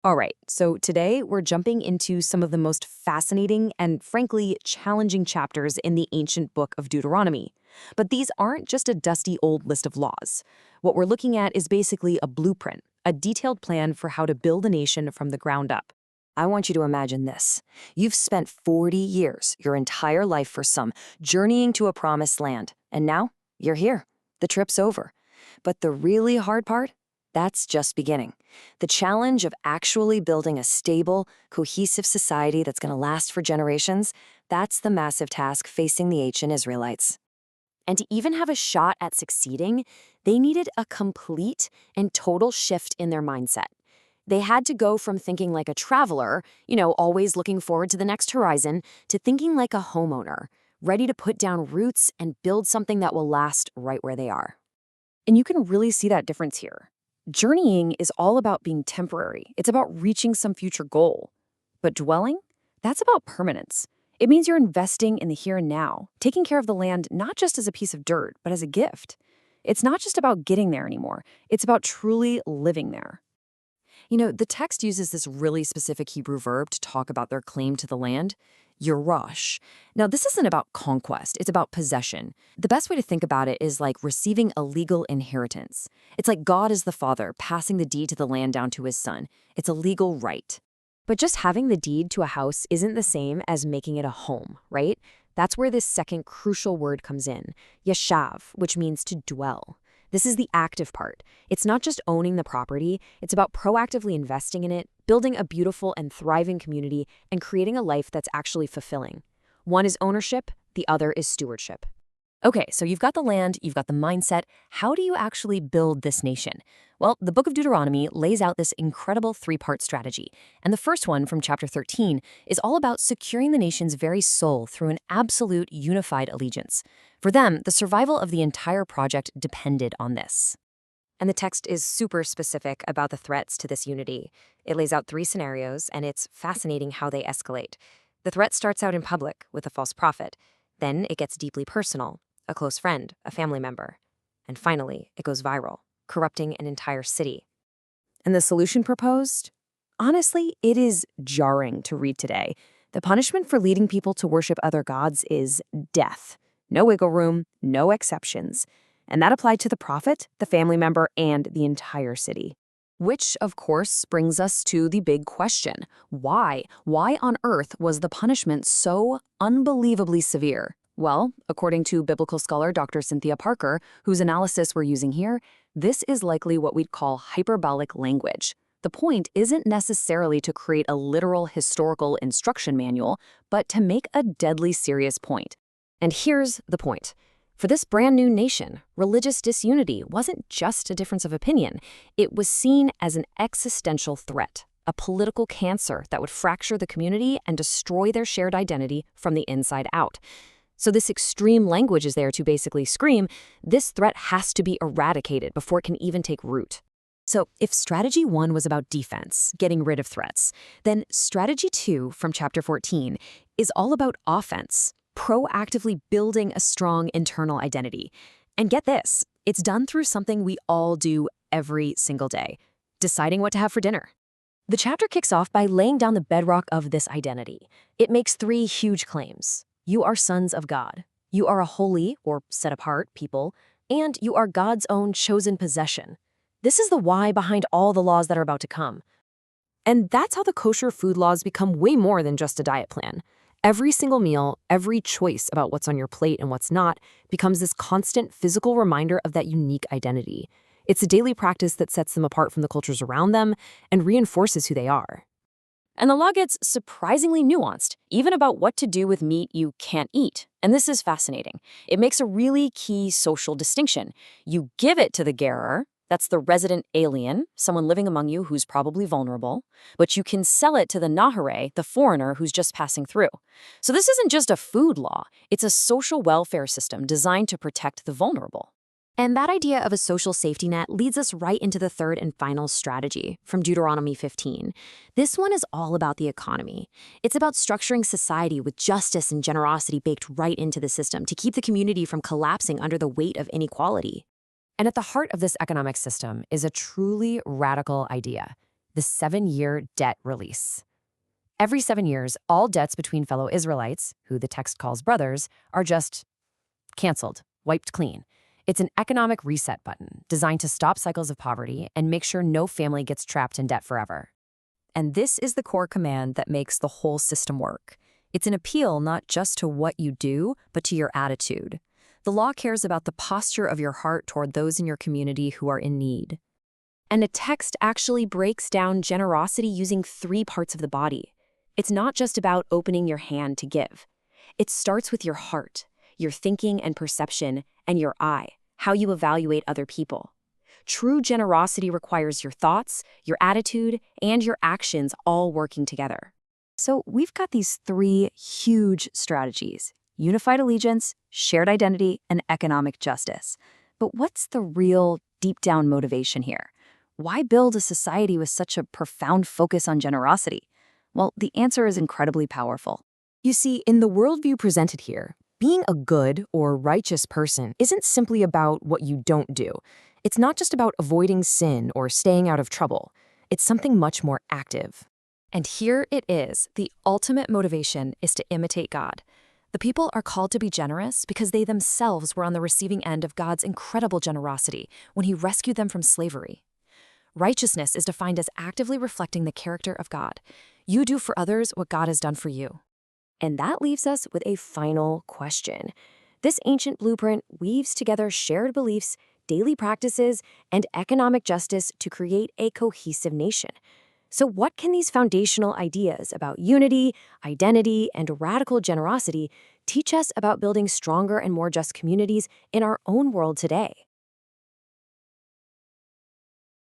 All right, so today we're jumping into some of the most fascinating and frankly challenging chapters in the ancient book of Deuteronomy. But these aren't just a dusty old list of laws. What we're looking at is basically a blueprint, a detailed plan for how to build a nation from the ground up. I want you to imagine this. You've spent 40 years, your entire life for some, journeying to a promised land. And now, you're here. The trip's over. But the really hard part? That's just beginning. The challenge of actually building a stable, cohesive society that's going to last for generations, that's the massive task facing the ancient Israelites. And to even have a shot at succeeding, they needed a complete and total shift in their mindset. They had to go from thinking like a traveler, always looking forward to the next horizon, to thinking like a homeowner, ready to put down roots and build something that will last right where they are. And you can really see that difference here. Journeying is all about being temporary. It's about reaching some future goal. But dwelling? That's about permanence. It means you're investing in the here and now, taking care of the land not just as a piece of dirt, but as a gift. It's not just about getting there anymore. It's about truly living there. The text uses this really specific Hebrew verb to talk about their claim to the land, Yerush. Now, this isn't about conquest, it's about possession. The best way to think about it is like receiving a legal inheritance. It's like God is the father, passing the deed to the land down to his son. It's a legal right. But just having the deed to a house isn't the same as making it a home, right? That's where this second crucial word comes in, yeshav, which means to dwell. This is the active part. It's not just owning the property, it's about proactively investing in it, building a beautiful and thriving community, and creating a life that's actually fulfilling. One is ownership, the other is stewardship. Okay, so you've got the land, you've got the mindset. How do you actually build this nation? Well, the book of Deuteronomy lays out this incredible three-part strategy. And the first one, from chapter 13, is all about securing the nation's very soul through an absolute unified allegiance. For them, the survival of the entire project depended on this. And the text is super specific about the threats to this unity. It lays out three scenarios, and it's fascinating how they escalate. The threat starts out in public with a false prophet. Then it gets deeply personal, a close friend, a family member. And finally, it goes viral, corrupting an entire city. And the solution proposed? Honestly, it is jarring to read today. The punishment for leading people to worship other gods is death. No wiggle room, no exceptions. And that applied to the prophet, the family member, and the entire city. Which, of course, brings us to the big question. Why? Why on earth was the punishment so unbelievably severe? Well, according to biblical scholar Dr. Cynthia Parker, whose analysis we're using here, this is likely what we'd call hyperbolic language. The point isn't necessarily to create a literal historical instruction manual, but to make a deadly serious point. And here's the point. For this brand new nation, religious disunity wasn't just a difference of opinion. It was seen as an existential threat, a political cancer that would fracture the community and destroy their shared identity from the inside out. So this extreme language is there to basically scream, this threat has to be eradicated before it can even take root. So if strategy 1 was about defense, getting rid of threats, then strategy 2 from chapter 14 is all about offense, proactively building a strong internal identity. And get this, it's done through something we all do every single day, deciding what to have for dinner. The chapter kicks off by laying down the bedrock of this identity. It makes 3 huge claims. You are sons of God. You are a holy, or set-apart, people. And you are God's own chosen possession. This is the why behind all the laws that are about to come. And that's how the kosher food laws become way more than just a diet plan. Every single meal, every choice about what's on your plate and what's not, becomes this constant physical reminder of that unique identity. It's a daily practice that sets them apart from the cultures around them and reinforces who they are. And the law gets surprisingly nuanced, even about what to do with meat you can't eat. And this is fascinating. It makes a really key social distinction. You give it to the gerer, that's the resident alien, someone living among you who's probably vulnerable, but you can sell it to the Nahare, the foreigner who's just passing through. So this isn't just a food law, it's a social welfare system designed to protect the vulnerable. And that idea of a social safety net leads us right into the third and final strategy from Deuteronomy 15. This one is all about the economy. It's about structuring society with justice and generosity baked right into the system to keep the community from collapsing under the weight of inequality. And at the heart of this economic system is a truly radical idea. the 7-year debt release. Every 7 years, all debts between fellow Israelites, who the text calls brothers, are just canceled, wiped clean. It's an economic reset button designed to stop cycles of poverty and make sure no family gets trapped in debt forever. And this is the core command that makes the whole system work. It's an appeal not just to what you do, but to your attitude. The law cares about the posture of your heart toward those in your community who are in need. And the text actually breaks down generosity using 3 parts of the body. It's not just about opening your hand to give. It starts with your heart, your thinking and perception, and your eye, how you evaluate other people. True generosity requires your thoughts, your attitude, and your actions all working together. So we've got these 3 huge strategies: unified allegiance, shared identity, and economic justice. But what's the real deep-down motivation here? Why build a society with such a profound focus on generosity? Well, the answer is incredibly powerful. You see, in the worldview presented here, being a good or righteous person isn't simply about what you don't do. It's not just about avoiding sin or staying out of trouble. It's something much more active. And here it is. The ultimate motivation is to imitate God. The people are called to be generous because they themselves were on the receiving end of God's incredible generosity when He rescued them from slavery. Righteousness is defined as actively reflecting the character of God. You do for others what God has done for you. And that leaves us with a final question. This ancient blueprint weaves together shared beliefs, daily practices, and economic justice to create a cohesive nation. So what can these foundational ideas about unity, identity, and radical generosity teach us about building stronger and more just communities in our own world today?